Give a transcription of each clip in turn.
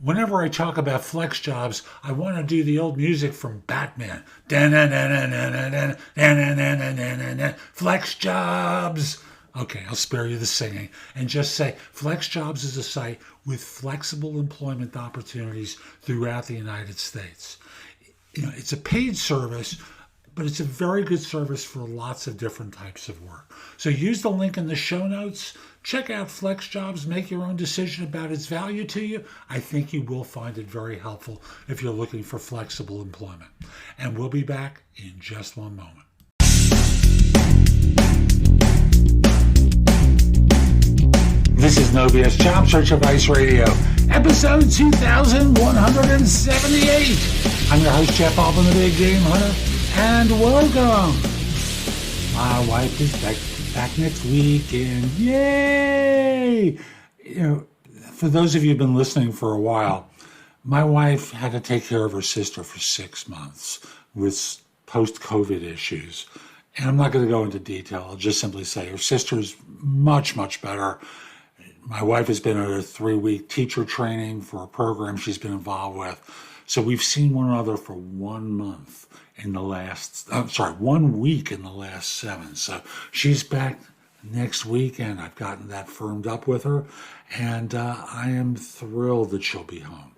Whenever I talk about flex jobs, I want to do the old music from Batman. Flex jobs. Okay, I'll spare you the singing and just say Flex Jobs is a site with flexible employment opportunities throughout the United States. It's a paid service, but it's a very good service for lots of different types of work. So use the link in the show notes. Check out Flex Jobs. Make your own decision about its value to you. I think you will find it very helpful if you're looking for flexible employment. And we'll be back in just one moment. This is No BS Job Search Advice Radio, episode 2178. I'm your host, Jeff Altman, the Big Game Hunter, and welcome. My wife is back next weekend. Yay! For those of you who've been listening for a while, my wife had to take care of her sister for 6 months with post-COVID issues. And I'm not going to go into detail. I'll just simply say her sister's much, much better. My wife has been at a 3-week teacher training for a program she's been involved with. So we've seen one another for 1 week in the last 7. So she's back next weekend. I've gotten that firmed up with her, and I am thrilled that she'll be home.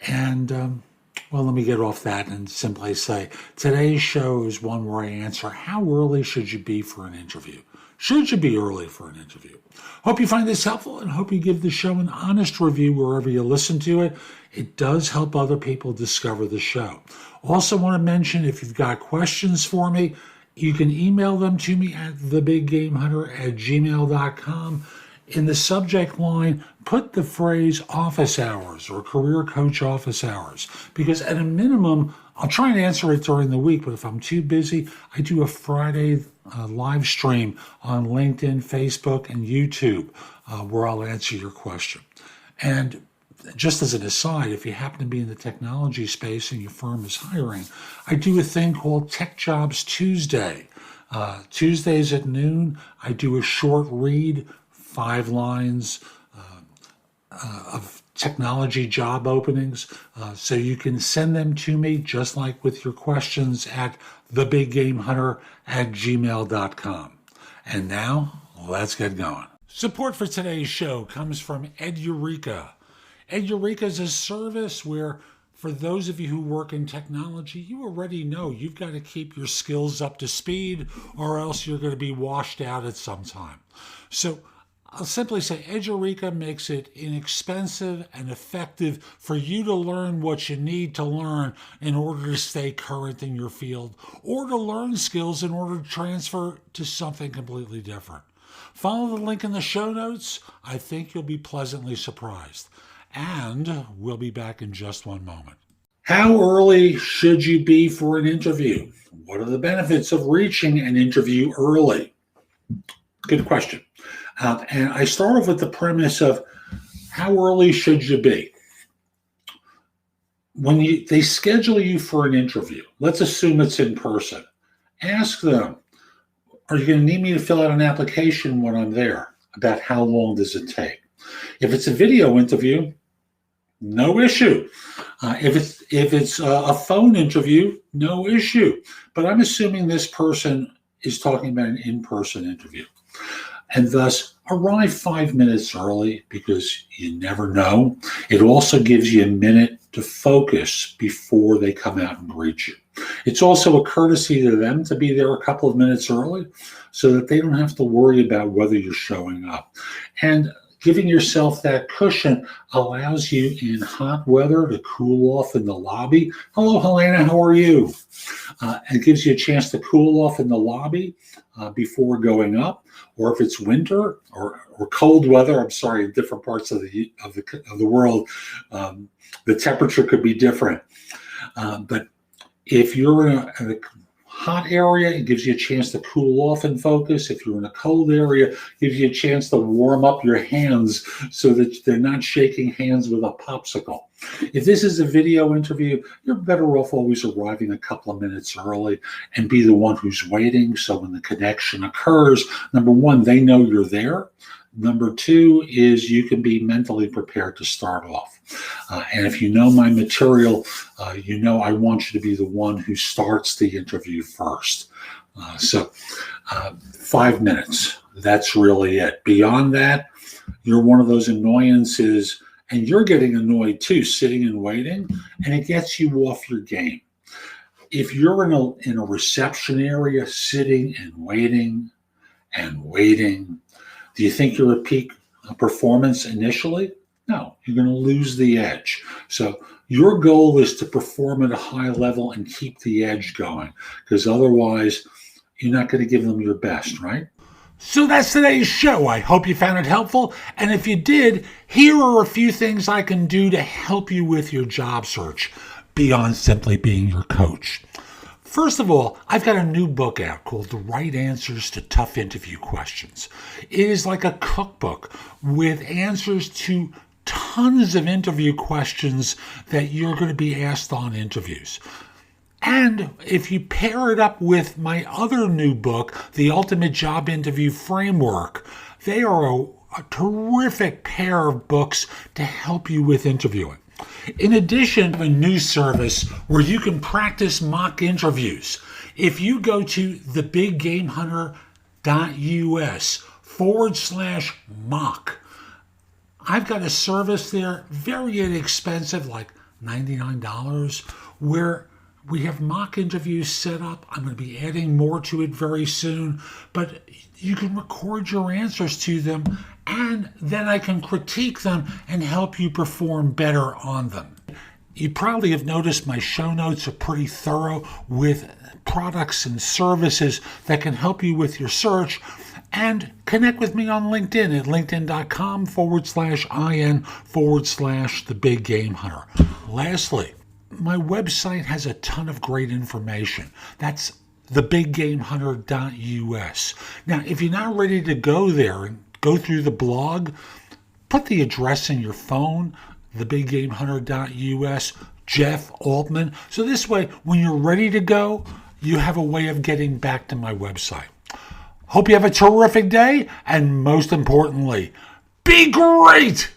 And, let me get off that and simply say today's show is one where I answer, how early should you be for an interview? Should you be early for an interview? Hope you find this helpful and hope you give the show an honest review wherever you listen to it. It does help other people discover the show. Also want to mention, if you've got questions for me, you can email them to me at thebiggamehunter@gmail.com. In the subject line, put the phrase office hours or career coach office hours, because at a minimum, I'll try and answer it during the week, but if I'm too busy, I do a Friday live stream on LinkedIn, Facebook, and YouTube where I'll answer your question. And just as an aside, if you happen to be in the technology space and your firm is hiring, I do a thing called Tech Jobs Tuesday. Tuesdays at noon, I do a short read, 5 lines of technology job openings. So you can send them to me, just like with your questions, at thebiggamehunter@gmail.com. And now, let's get going. Support for today's show comes from EdUreka. EdUreka is a service where, for those of you who work in technology, you already know you've got to keep your skills up to speed or else you're going to be washed out at some time. So I'll simply say EdUreka makes it inexpensive and effective for you to learn what you need to learn in order to stay current in your field, or to learn skills in order to transfer to something completely different. Follow the link in the show notes. I think you'll be pleasantly surprised. And we'll be back in just one moment. How early should you be for an interview? What are the benefits of reaching an interview early? Good question. And I start off with the premise of how early should you be? When they schedule you for an interview, let's assume it's in person. Ask them, are you going to need me to fill out an application when I'm there? About how long does it take? If it's a video interview, no issue. If it's a phone interview, no issue. But I'm assuming this person is talking about an in-person interview. And thus, arrive 5 minutes early, because you never know. It also gives you a minute to focus before they come out and greet you. It's also a courtesy to them to be there a couple of minutes early so that they don't have to worry about whether you're showing up. And giving yourself that cushion allows you in hot weather to cool off in the lobby. Hello, Helena, how are you? It gives you a chance to cool off in the lobby before going up. Or if it's winter or cold weather, I'm sorry, in different parts of the world, the temperature could be different. But if you're in a hot area, it gives you a chance to cool off and focus. If you're in a cold area, it gives you a chance to warm up your hands so that they're not shaking hands with a popsicle. If this is a video interview, you're better off always arriving a couple of minutes early and be the one who's waiting. So when the connection occurs, number one, they know you're there. Number two is you can be mentally prepared to start off. And if you know my material, you know I want you to be the one who starts the interview first. So 5 minutes, that's really it. Beyond that, you're one of those annoyances, and you're getting annoyed too, sitting and waiting, and it gets you off your game. If you're in a reception area sitting and waiting, do you think you're at peak performance initially? No, you're going to lose the edge. So your goal is to perform at a high level and keep the edge going, because otherwise you're not going to give them your best, right? So that's today's show. I hope you found it helpful. And if you did, here are a few things I can do to help you with your job search beyond simply being your coach. First of all, I've got a new book out called The Right Answers to Tough Interview Questions. It is like a cookbook with answers to tons of interview questions that you're going to be asked on interviews. And if you pair it up with my other new book, The Ultimate Job Interview Framework, they are a terrific pair of books to help you with interviewing. In addition, I have a new service where you can practice mock interviews. If you go to thebiggameHunter.us/mock, I've got a service there, very inexpensive, like $99, where we have mock interviews set up. I'm going to be adding more to it very soon, but you can record your answers to them, and then I can critique them and help you perform better on them. You probably have noticed my show notes are pretty thorough with products and services that can help you with your search. And connect with me on LinkedIn at linkedin.com/in/thebiggamehunter. Lastly, my website has a ton of great information. That's thebiggamehunter.us. Now, if you're not ready to go there and go through the blog, put the address in your phone, thebiggamehunter.us, Jeff Altman. So this way, when you're ready to go, you have a way of getting back to my website. Hope you have a terrific day, and most importantly, be great!